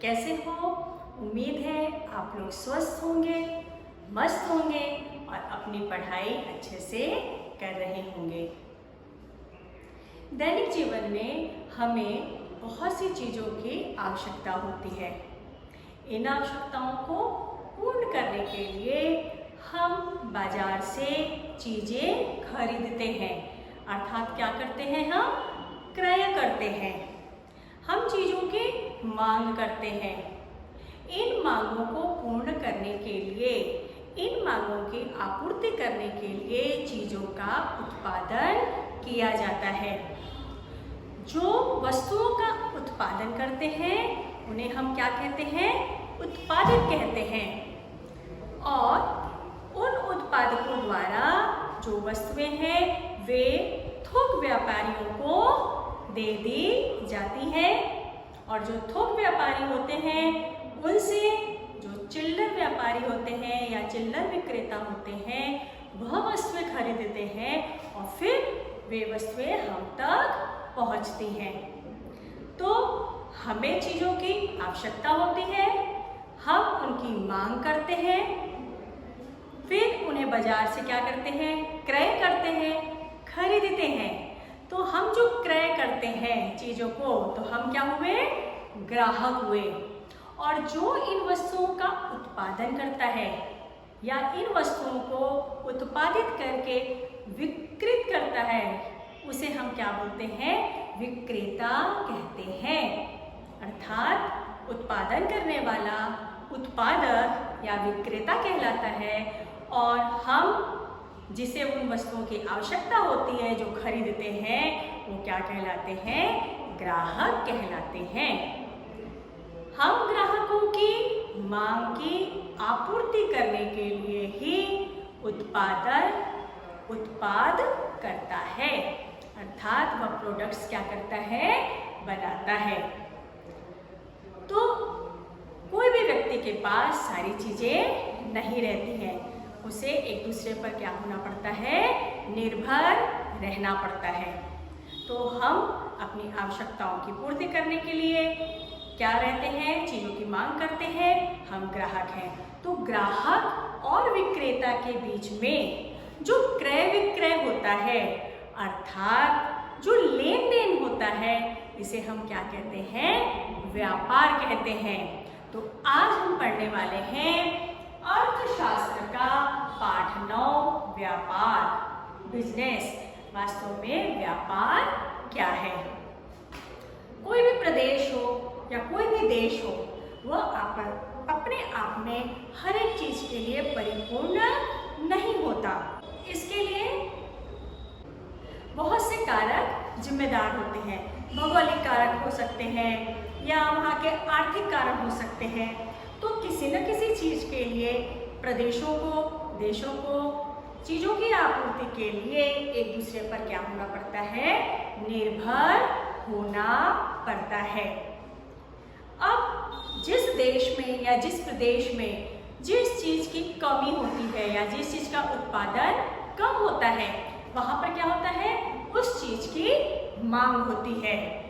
कैसे हो? उम्मीद है आप लोग स्वस्थ होंगे, मस्त होंगे और अपनी पढ़ाई अच्छे से कर रहे होंगे। दैनिक जीवन में हमें बहुत सी चीज़ों की आवश्यकता होती है। इन आवश्यकताओं को पूर्ण करने के लिए हम बाजार से चीज़ें खरीदते हैं, अर्थात क्या करते हैं, हम क्रय करते हैं। हम चीज़ों की मांग करते हैं। इन मांगों को पूर्ण करने के लिए, इन मांगों की आपूर्ति करने के लिए चीज़ों का उत्पादन किया जाता है। जो वस्तुओं का उत्पादन करते हैं उन्हें हम क्या कहते हैं? उत्पादक कहते हैं। और उन उत्पादकों द्वारा जो वस्तुएं हैं वे थोक व्यापारियों को दे दी जाती है, और जो थोक व्यापारी होते हैं उनसे जो चिल्लर व्यापारी होते हैं या चिल्लर विक्रेता होते हैं वह वस्तुएं खरीदते हैं और फिर वे वस्तुएं हम तक पहुंचती हैं। तो हमें चीज़ों की आवश्यकता होती है, हम उनकी मांग करते हैं, फिर उन्हें बाजार से क्या करते हैं? क्रय करते हैं, खरीदते हैं। तो हम जो क्रय करते हैं चीज़ों को, तो हम क्या हुए? ग्राहक हुए। और जो इन वस्तुओं का उत्पादन करता है या इन वस्तुओं को उत्पादित करके विक्रित करता है उसे हम क्या बोलते हैं? विक्रेता कहते हैं। अर्थात उत्पादन करने वाला उत्पादक या विक्रेता कहलाता है, और हम जिसे उन वस्तुओं की आवश्यकता होती है जो खरीदते हैं वो क्या कहलाते हैं? ग्राहक कहलाते हैं। हम ग्राहकों की मांग की आपूर्ति करने के लिए ही उत्पाद करता है, अर्थात वह प्रोडक्ट्स क्या करता है? बनाता है। तो कोई भी व्यक्ति के पास सारी चीज़ें नहीं रहती हैं, उसे एक दूसरे पर क्या होना पड़ता है? निर्भर रहना पड़ता है। तो हम अपनी आवश्यकताओं की पूर्ति करने के लिए क्या रहते हैं? चीज़ों की मांग करते हैं, हम ग्राहक हैं। तो ग्राहक और विक्रेता के बीच में जो क्रय विक्रय होता है, अर्थात जो लेन देन होता है, इसे हम क्या कहते हैं? व्यापार कहते हैं। तो आज हम पढ़ने वाले हैं अर्थशास्त्र का पाठ 9, व्यापार, बिजनेस। वास्तव में व्यापार क्या है? कोई भी प्रदेश हो या कोई भी देश हो, वह अपने आप में हर एक चीज के लिए परिपूर्ण नहीं होता। इसके लिए बहुत से कारक जिम्मेदार होते हैं। भौगोलिक कारक हो सकते हैं या वहाँ के आर्थिक कारक हो सकते हैं। तो किसी न किसी चीज के लिए प्रदेशों को, देशों को चीजों की आपूर्ति के लिए एक दूसरे पर क्या होना पड़ता है? निर्भर होना पड़ता है। अब जिस देश में या जिस प्रदेश में जिस चीज की कमी होती है या जिस चीज का उत्पादन कम होता है, वहां पर क्या होता है? उस चीज की मांग होती है।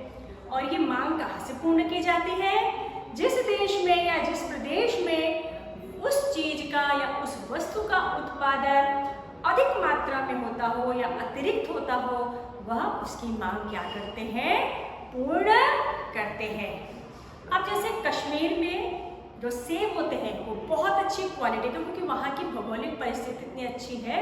और ये मांग कहाँ से पूर्ण की जाती है? जिस देश में या जिस प्रदेश में उस चीज का या उस वस्तु का उत्पादन अधिक मात्रा में होता हो या अतिरिक्त होता हो, वह उसकी मांग क्या करते हैं? पूर्ण करते हैं। अब जैसे कश्मीर में जो सेब होते हैं वो बहुत अच्छी क्वालिटी के, क्योंकि वहाँ की भौगोलिक परिस्थिति इतनी अच्छी है,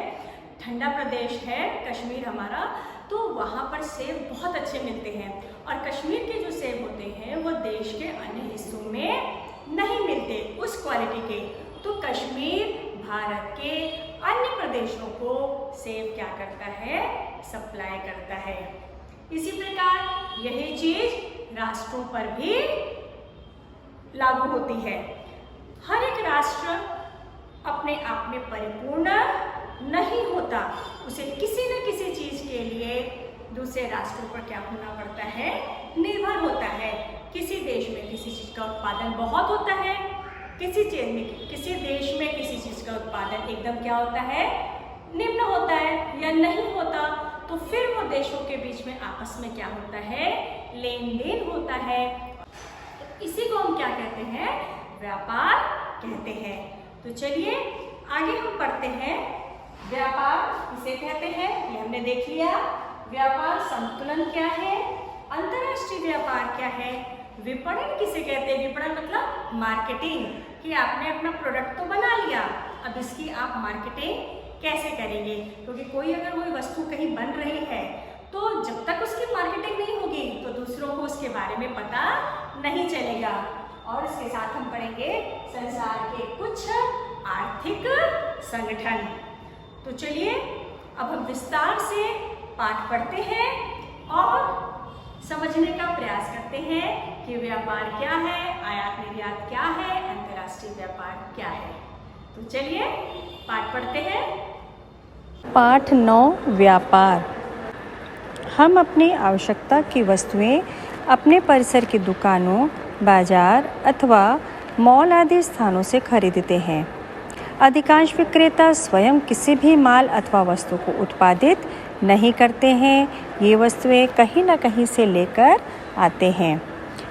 ठंडा प्रदेश है कश्मीर हमारा, तो वहाँ पर सेब बहुत अच्छे मिलते हैं। और कश्मीर के जो सेब होते हैं वो देश के अन्य हिस्सों में नहीं मिलते उस क्वालिटी के। तो कश्मीर भारत के अन्य प्रदेशों को सेब क्या करता है? सप्लाई करता है। इसी प्रकार यही चीज राष्ट्रों पर भी लागू होती है। हर एक राष्ट्र अपने आप में परिपूर्ण नहीं होता, उसे किसी न किसी चीज के लिए दूसरे राष्ट्रों पर क्या होना पड़ता है? निर्भर होता है। किसी देश में किसी चीज का उत्पादन बहुत होता है, किसी देश में किसी चीज का उत्पादन एकदम क्या होता है? निम्न होता है या नहीं होता। तो फिर वो देशों के बीच में आपस में क्या होता है? लेन देन होता है। इसी को हम क्या कहते हैं? व्यापार कहते हैं। तो चलिए आगे हम पढ़ते हैं। व्यापार किसे कहते हैं ये हमने देख लिया। व्यापार संतुलन क्या है, अंतर्राष्ट्रीय व्यापार क्या है, विपणन किसे कहते हैं? विपणन मतलब मार्केटिंग, कि आपने अपना प्रोडक्ट तो बना लिया, अब इसकी आप मार्केटिंग कैसे करेंगे? क्योंकि कोई अगर कोई वस्तु कहीं बन रही है तो जब तक उसकी मार्केटिंग नहीं होगी तो दूसरों को उसके बारे में पता नहीं चलेगा। और इसके साथ हम पढ़ेंगे संसार के कुछ आर्थिक संगठन। तो चलिए अब हम विस्तार से पाठ पढ़ते हैं और समझने का प्रयास करते हैं कि व्यापार क्या है, आयात निर्यात क्या है, अंतर्राष्ट्रीय व्यापार क्या है। तो चलिए पाठ पढ़ते हैं। पाठ 9 व्यापार। हम अपनी आवश्यकता की वस्तुएं अपने परिसर की दुकानों, बाजार अथवा मॉल आदि स्थानों से खरीदते हैं। अधिकांश विक्रेता स्वयं किसी भी माल अथवा वस्तु को उत्पादित नहीं करते हैं। ये वस्तुएं कहीं न कहीं से लेकर आते हैं।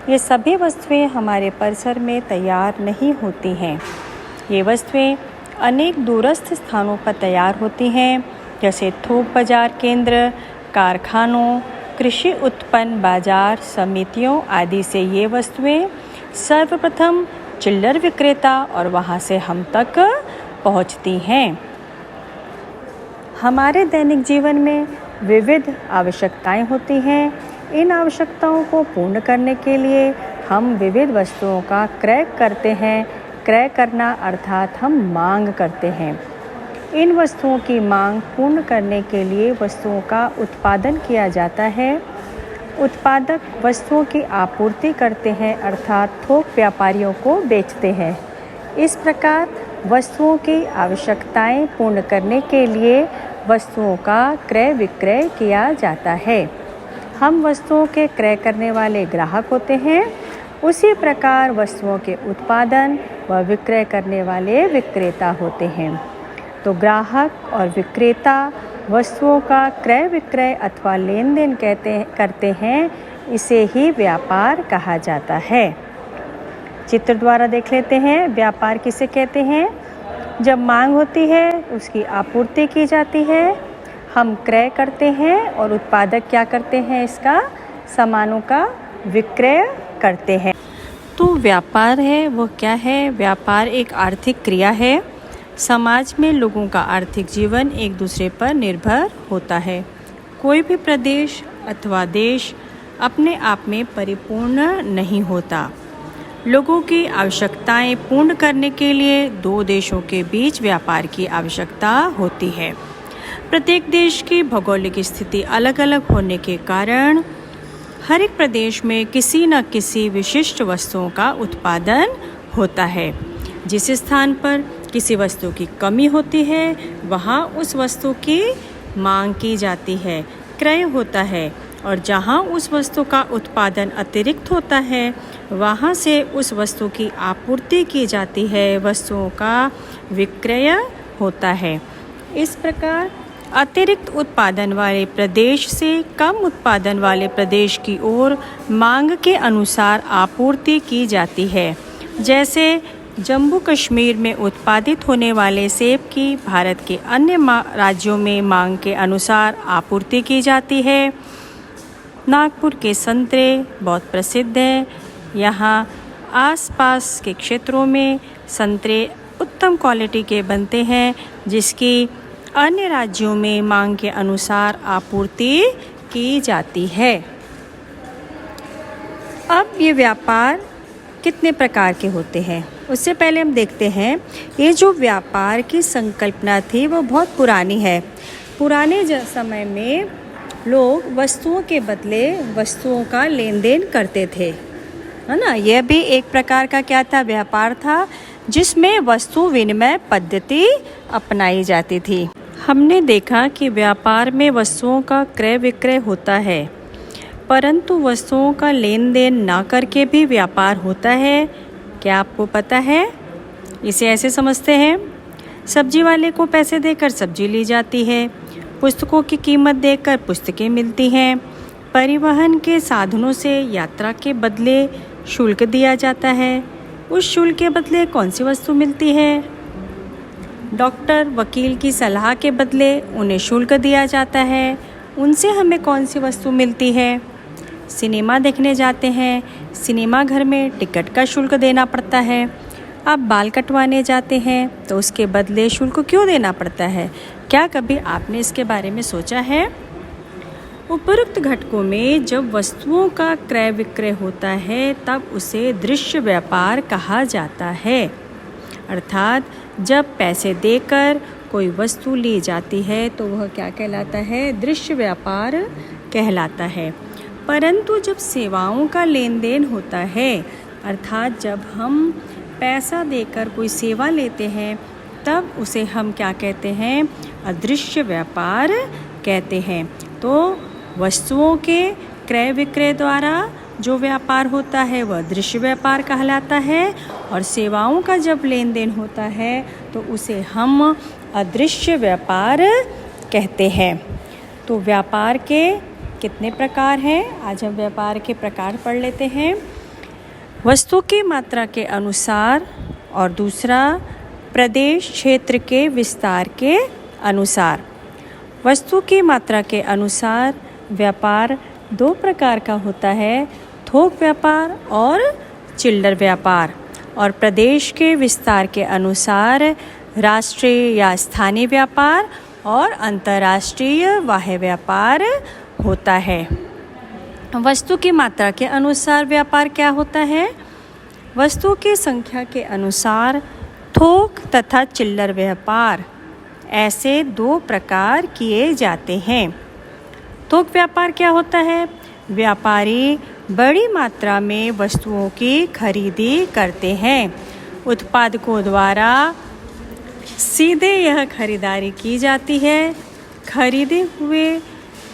ये सभी वस्तुएं हमारे परिसर में तैयार नहीं होती हैं। ये वस्तुएं अनेक दूरस्थ स्थानों पर तैयार होती हैं, जैसे थोक बाजार केंद्र, कारखानों, कृषि उत्पन्न बाजार समितियों आदि से ये वस्तुएं सर्वप्रथम चिल्लर विक्रेता और वहां से हम तक पहुंचती हैं। हमारे दैनिक जीवन में विविध आवश्यकताएं होती हैं। इन आवश्यकताओं को पूर्ण करने के लिए हम विविध वस्तुओं का क्रय करते हैं। क्रय करना अर्थात हम मांग करते हैं। इन वस्तुओं की मांग पूर्ण करने के लिए वस्तुओं का उत्पादन किया जाता है। उत्पादक वस्तुओं की आपूर्ति करते हैं अर्थात थोक व्यापारियों को बेचते हैं। इस प्रकार वस्तुओं की आवश्यकताएं पूर्ण करने के लिए वस्तुओं का क्रय विक्रय किया जाता है। हम वस्तुओं के क्रय करने वाले ग्राहक होते हैं। उसी प्रकार वस्तुओं के उत्पादन व विक्रय करने वाले विक्रेता होते हैं। तो ग्राहक और विक्रेता वस्तुओं का क्रय विक्रय अथवा लेन देन करते हैं। इसे ही व्यापार कहा जाता है। चित्र द्वारा देख लेते हैं। व्यापार किसे कहते हैं? जब मांग होती है उसकी आपूर्ति की जाती है, हम क्रय करते हैं और उत्पादक क्या करते हैं? इसका सामानों का विक्रय करते हैं। तो व्यापार है वो क्या है? व्यापार एक आर्थिक क्रिया है। समाज में लोगों का आर्थिक जीवन एक दूसरे पर निर्भर होता है। कोई भी प्रदेश अथवा देश अपने आप में परिपूर्ण नहीं होता। लोगों की आवश्यकताएं पूर्ण करने के लिए दो देशों के बीच व्यापार की आवश्यकता होती है। प्रत्येक देश की भौगोलिक स्थिति अलग अलग होने के कारण हर एक प्रदेश में किसी न किसी विशिष्ट वस्तुओं का उत्पादन होता है। जिस स्थान पर किसी वस्तु की कमी होती है वहाँ उस वस्तु की मांग की जाती है, क्रय होता है, और जहाँ उस वस्तु का उत्पादन अतिरिक्त होता है वहाँ से उस वस्तु की आपूर्ति की जाती है, वस्तुओं का विक्रय होता है। इस प्रकार अतिरिक्त उत्पादन वाले प्रदेश से कम उत्पादन वाले प्रदेश की ओर मांग के अनुसार आपूर्ति की जाती है। जैसे जम्मू कश्मीर में उत्पादित होने वाले सेब की भारत के अन्य राज्यों में मांग के अनुसार आपूर्ति की जाती है। नागपुर के संतरे बहुत प्रसिद्ध हैं। यहाँ आसपास के क्षेत्रों में संतरे उत्तम क्वालिटी के बनते हैं, जिसकी अन्य राज्यों में मांग के अनुसार आपूर्ति की जाती है। अब ये व्यापार कितने प्रकार के होते हैं उससे पहले हम देखते हैं। ये जो व्यापार की संकल्पना थी वो बहुत पुरानी है। पुराने समय में लोग वस्तुओं के बदले वस्तुओं का लेन देन करते थे, है ना। यह भी एक प्रकार का क्या था? व्यापार था, जिसमें वस्तु विनिमय पद्धति अपनाई जाती थी। हमने देखा कि व्यापार में वस्तुओं का क्रय विक्रय होता है, परंतु वस्तुओं का लेन देन ना करके भी व्यापार होता है। क्या आपको पता है? इसे ऐसे समझते हैं, सब्जी वाले को पैसे देकर सब्जी ली जाती है, पुस्तकों की कीमत देकर पुस्तकें मिलती हैं, परिवहन के साधनों से यात्रा के बदले शुल्क दिया जाता है। उस शुल्क के बदले कौन सी वस्तु मिलती है? डॉक्टर वकील की सलाह के बदले उन्हें शुल्क दिया जाता है। उनसे हमें कौन सी वस्तु मिलती है? सिनेमा देखने जाते हैं, सिनेमा घर में टिकट का शुल्क देना पड़ता है। आप बाल कटवाने जाते हैं तो उसके बदले शुल्क क्यों देना पड़ता है? क्या कभी आपने इसके बारे में सोचा है? उपरोक्त घटकों में जब वस्तुओं का क्रय विक्रय होता है तब उसे दृश्य व्यापार कहा जाता है। अर्थात जब पैसे देकर कोई वस्तु ली जाती है तो वह क्या कहलाता है? दृश्य व्यापार कहलाता है। परंतु जब सेवाओं का लेन देन होता है, अर्थात जब हम पैसा देकर कोई सेवा लेते हैं तब उसे हम क्या कहते हैं? अदृश्य व्यापार कहते हैं। तो वस्तुओं के क्रय विक्रय द्वारा जो व्यापार होता है वह दृश्य व्यापार कहलाता है और सेवाओं का जब लेन देन होता है तो उसे हम अदृश्य व्यापार कहते हैं। तो व्यापार के कितने प्रकार हैं? आज हम व्यापार के प्रकार पढ़ लेते हैं। वस्तु की मात्रा के अनुसार और दूसरा प्रदेश क्षेत्र के विस्तार के अनुसार। वस्तु की मात्रा के अनुसार व्यापार दो प्रकार का होता है, थोक व्यापार और चिल्लर व्यापार। और प्रदेश के विस्तार के अनुसार राष्ट्रीय या स्थानीय व्यापार और अंतर्राष्ट्रीय बाह्य व्यापार होता है। वस्तु की मात्रा के अनुसार व्यापार क्या होता है? वस्तु की संख्या के अनुसार थोक तथा चिल्लर व्यापार ऐसे दो प्रकार किए जाते हैं। थोक व्यापार क्या होता है? व्यापारी बड़ी मात्रा में वस्तुओं की खरीदी करते हैं। उत्पादकों द्वारा सीधे यह खरीदारी की जाती है। खरीदे हुए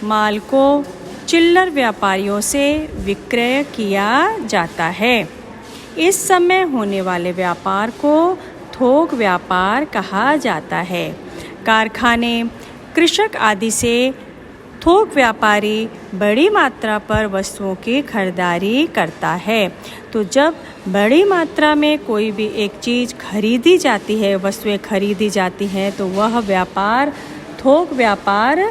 माल को चिल्लर व्यापारियों से विक्रय किया जाता है। इस समय होने वाले व्यापार को थोक व्यापार कहा जाता है। कारखाने, कृषक आदि से थोक व्यापारी बड़ी मात्रा पर वस्तुओं की खरीदारी करता है। तो जब बड़ी मात्रा में कोई भी एक चीज़ खरीदी जाती है, वस्तुएं खरीदी जाती हैं, तो वह व्यापार थोक व्यापार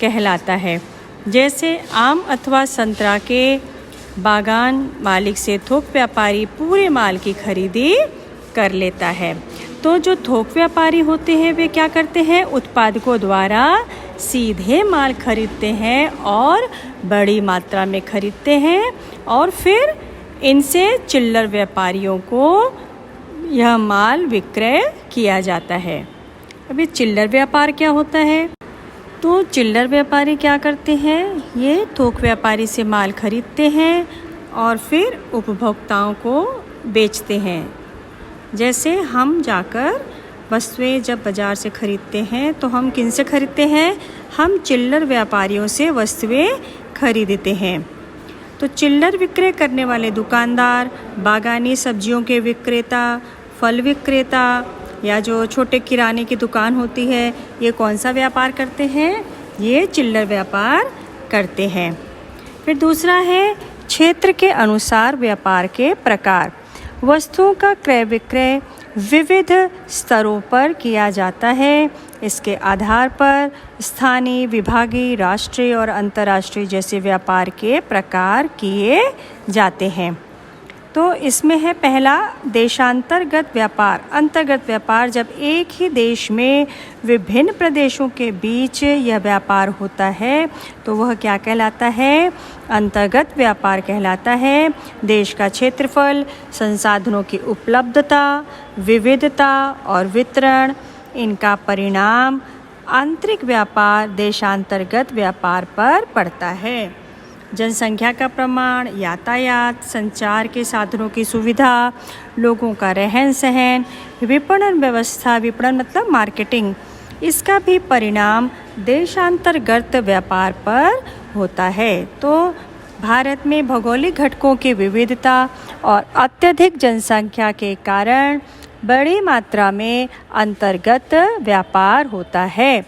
कहलाता है। जैसे आम अथवा संतरा के बागान मालिक से थोक व्यापारी पूरे माल की खरीदी कर लेता है। तो जो थोक व्यापारी होते हैं वे क्या करते हैं? उत्पादकों द्वारा सीधे माल खरीदते हैं और बड़ी मात्रा में खरीदते हैं और फिर इनसे चिल्लर व्यापारियों को यह माल विक्रय किया जाता है। अभी चिल्लर व्यापार क्या होता है? तो चिल्लर व्यापारी क्या करते हैं? ये थोक व्यापारी से माल खरीदते हैं और फिर उपभोक्ताओं को बेचते हैं। जैसे हम जाकर वस्तुएं जब बाज़ार से खरीदते हैं तो हम किन से खरीदते हैं? हम चिल्लर व्यापारियों से वस्तुएं खरीदते हैं। तो चिल्लर विक्रय करने वाले दुकानदार, बागानी सब्जियों के विक्रेता, फल विक्रेता या जो छोटे किराने की दुकान होती है, ये कौन सा व्यापार करते हैं? ये चिल्लर व्यापार करते हैं। फिर दूसरा है क्षेत्र के अनुसार व्यापार के प्रकार। वस्तुओं का क्रय विक्रय विविध स्तरों पर किया जाता है। इसके आधार पर स्थानीय, विभागीय, राष्ट्रीय और अंतर्राष्ट्रीय जैसे व्यापार के प्रकार किए जाते हैं। तो इसमें है पहला देशांतर्गत व्यापार। अंतर्गत व्यापार जब एक ही देश में विभिन्न प्रदेशों के बीच यह व्यापार होता है तो वह क्या कहलाता है? अंतर्गत व्यापार कहलाता है। देश का क्षेत्रफल, संसाधनों की उपलब्धता, विविधता और वितरण, इनका परिणाम आंतरिक व्यापार देशांतर्गत व्यापार पर पड़ता है। जनसंख्या का प्रमाण, यातायात, संचार के साधनों की सुविधा, लोगों का रहन सहन, विपणन व्यवस्था, विपणन मतलब मार्केटिंग, इसका भी परिणाम देशांतर्गत व्यापार पर होता है। तो भारत में भौगोलिक घटकों की विविधता और अत्यधिक जनसंख्या के कारण बड़ी मात्रा में अंतर्गत व्यापार होता है।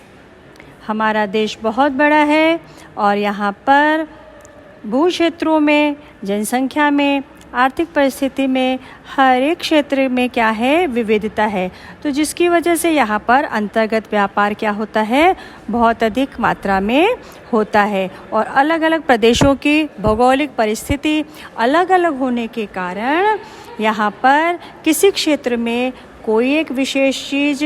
हमारा देश बहुत बड़ा है और यहाँ पर भू क्षेत्रों में जनसंख्या में आर्थिक परिस्थिति में हर एक क्षेत्र में क्या है, विविधता है। तो जिसकी वजह से यहाँ पर अंतर्गत व्यापार क्या होता है, बहुत अधिक मात्रा में होता है। और अलग अलग प्रदेशों की भौगोलिक परिस्थिति अलग अलग होने के कारण यहाँ पर किसी क्षेत्र में कोई एक विशेष चीज़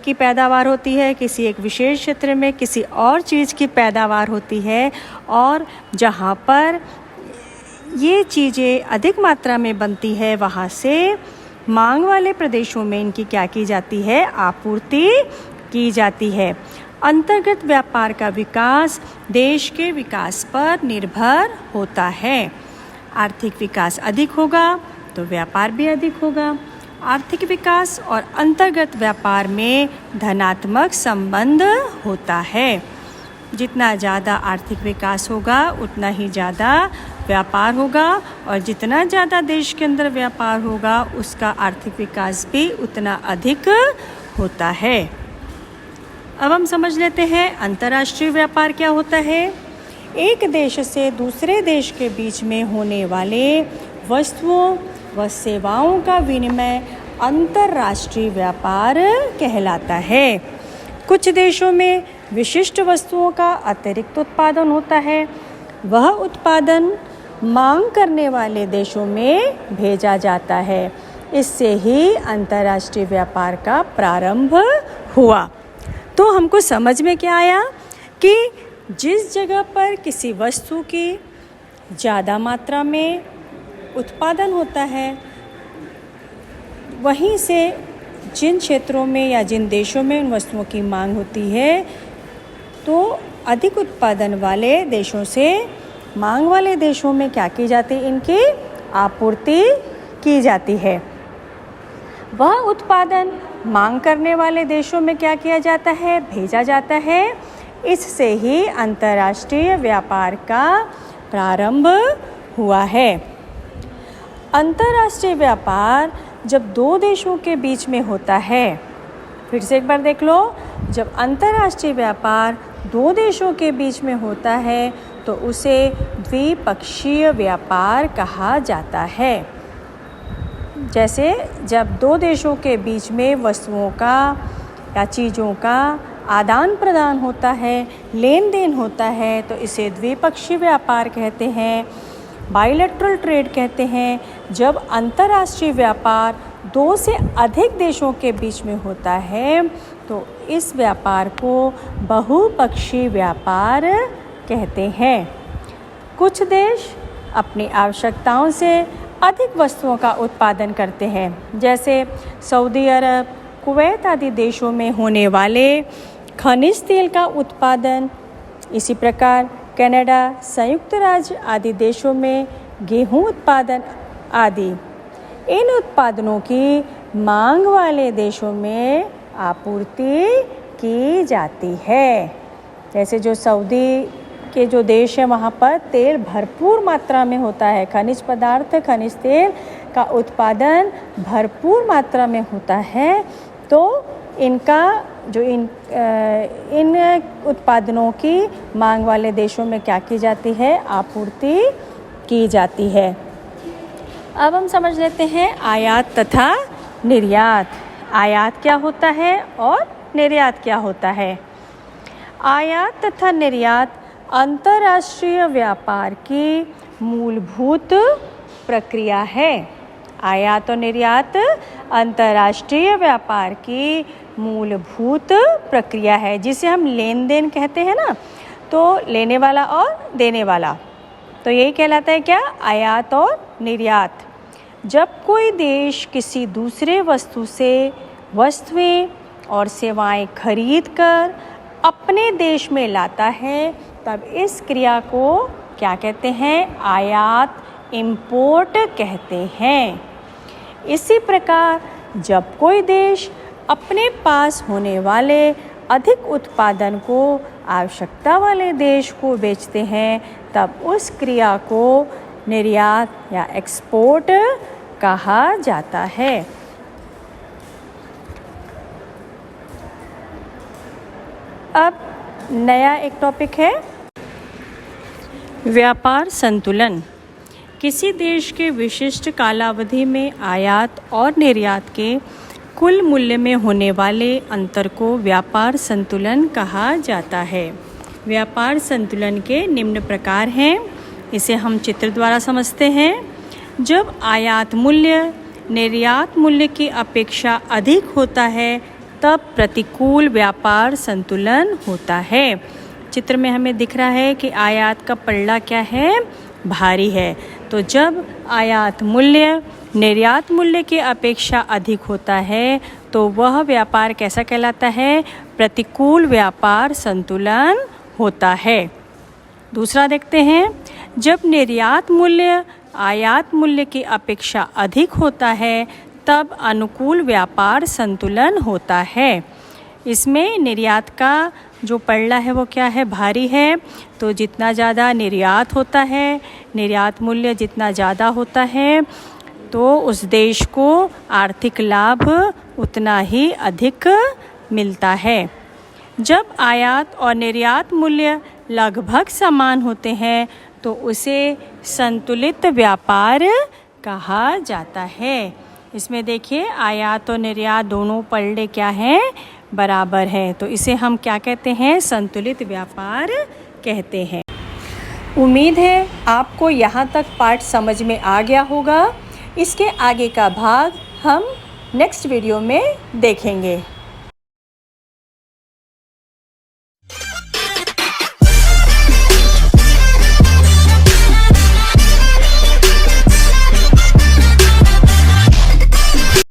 की पैदावार होती है, किसी एक विशेष क्षेत्र में किसी और चीज़ की पैदावार होती है। और जहाँ पर ये चीज़ें अधिक मात्रा में बनती है, वहाँ से मांग वाले प्रदेशों में इनकी क्या की जाती है, आपूर्ति की जाती है। अंतर्गत व्यापार का विकास देश के विकास पर निर्भर होता है। आर्थिक विकास अधिक होगा तो व्यापार भी अधिक होगा। आर्थिक विकास और अंतर्गत व्यापार में धनात्मक संबंध होता है। जितना ज़्यादा आर्थिक विकास होगा उतना ही ज़्यादा व्यापार होगा, और जितना ज़्यादा देश के अंदर व्यापार होगा उसका आर्थिक विकास भी उतना अधिक होता है। अब हम समझ लेते हैं अंतर्राष्ट्रीय व्यापार क्या होता है। एक देश से दूसरे देश के बीच में होने वाले वस्तुओं व सेवाओं का विनिमय अंतर्राष्ट्रीय व्यापार कहलाता है। कुछ देशों में विशिष्ट वस्तुओं का अतिरिक्त उत्पादन होता है। वह उत्पादन मांग करने वाले देशों में भेजा जाता है। इससे ही अंतर्राष्ट्रीय व्यापार का प्रारंभ हुआ। तो हमको समझ में क्या आया कि जिस जगह पर किसी वस्तु की ज़्यादा मात्रा में उत्पादन होता है, वहीं से जिन क्षेत्रों में या जिन देशों में उन वस्तुओं की मांग होती है, तो अधिक उत्पादन वाले देशों से मांग वाले देशों में क्या की जाती है, इनकी आपूर्ति की जाती है। वह उत्पादन मांग करने वाले देशों में क्या किया जाता है, भेजा जाता है। इससे ही अंतर्राष्ट्रीय व्यापार का प्रारंभ हुआ है। अंतर्राष्ट्रीय व्यापार जब दो देशों के बीच में होता है, फिर से एक बार देख लो, जब अंतर्राष्ट्रीय व्यापार दो देशों के बीच में होता है तो उसे द्विपक्षीय व्यापार कहा जाता है। जैसे जब दो देशों के बीच में वस्तुओं का या चीज़ों का आदान प्रदान होता है, लेन देन होता है, तो इसे द्विपक्षीय व्यापार कहते हैं, बाइलेटरल ट्रेड कहते हैं। जब अंतर्राष्ट्रीय व्यापार दो से अधिक देशों के बीच में होता है तो इस व्यापार को बहुपक्षीय व्यापार कहते हैं। कुछ देश अपनी आवश्यकताओं से अधिक वस्तुओं का उत्पादन करते हैं, जैसे सऊदी अरब, कुवैत आदि देशों में होने वाले खनिज तेल का उत्पादन। इसी प्रकार कनाडा, संयुक्त राज्य आदि देशों में गेहूं उत्पादन आदि। इन उत्पादनों की मांग वाले देशों में आपूर्ति की जाती है। जैसे जो सऊदी के जो देश है वहाँ पर तेल भरपूर मात्रा में होता है, खनिज पदार्थ, खनिज तेल का उत्पादन भरपूर मात्रा में होता है। तो इनका जो इन उत्पादनों की मांग वाले देशों में क्या की जाती है, आपूर्ति की जाती है। अब हम समझ लेते हैं आयात तथा निर्यात। आयात क्या होता है और निर्यात क्या होता है। आयात तथा निर्यात अंतर्राष्ट्रीय व्यापार की मूलभूत प्रक्रिया है। आयात और निर्यात अंतर्राष्ट्रीय व्यापार की मूलभूत प्रक्रिया है, जिसे हम लेन देन कहते हैं ना, तो लेने वाला और देने वाला, तो यही कहलाता है क्या, आयात और निर्यात। जब कोई देश किसी दूसरे वस्तु से वस्तुएं और सेवाएं खरीद कर अपने देश में लाता है, तब इस क्रिया को क्या कहते हैं, आयात, इंपोर्ट कहते हैं। इसी प्रकार जब कोई देश अपने पास होने वाले अधिक उत्पादन को आवश्यकता वाले देश को बेचते हैं, तब उस क्रिया को निर्यात या एक्सपोर्ट कहा जाता है। अब नया एक टॉपिक है व्यापार संतुलन, किसी देश के विशिष्ट कालावधि में आयात और निर्यात के कुल मूल्य में होने वाले अंतर को व्यापार संतुलन कहा जाता है। व्यापार संतुलन के निम्न प्रकार हैं, इसे हम चित्र द्वारा समझते हैं। जब आयात मूल्य निर्यात मूल्य की अपेक्षा अधिक होता है तब प्रतिकूल व्यापार संतुलन होता है। चित्र में हमें दिख रहा है कि आयात का पल्ला क्या है, भारी है। तो जब आयात मूल्य निर्यात मूल्य की अपेक्षा अधिक होता है तो वह व्यापार कैसा कहलाता है, प्रतिकूल व्यापार संतुलन होता है। दूसरा देखते हैं, जब निर्यात मूल्य आयात मूल्य की अपेक्षा अधिक होता है तब अनुकूल व्यापार संतुलन होता है। इसमें निर्यात का जो पल्ला है वो क्या है, भारी है। तो जितना ज़्यादा निर्यात होता है, निर्यात मूल्य जितना ज़्यादा होता है तो उस देश को आर्थिक लाभ उतना ही अधिक मिलता है। जब आयात और निर्यात मूल्य लगभग समान होते हैं तो उसे संतुलित व्यापार कहा जाता है। इसमें देखिए आयात और निर्यात दोनों पल्ले क्या हैं, बराबर हैं। तो इसे हम क्या कहते हैं, संतुलित व्यापार कहते हैं। उम्मीद है आपको यहाँ तक पाठ समझ में आ गया होगा। इसके आगे का भाग हम नेक्स्ट वीडियो में देखेंगे।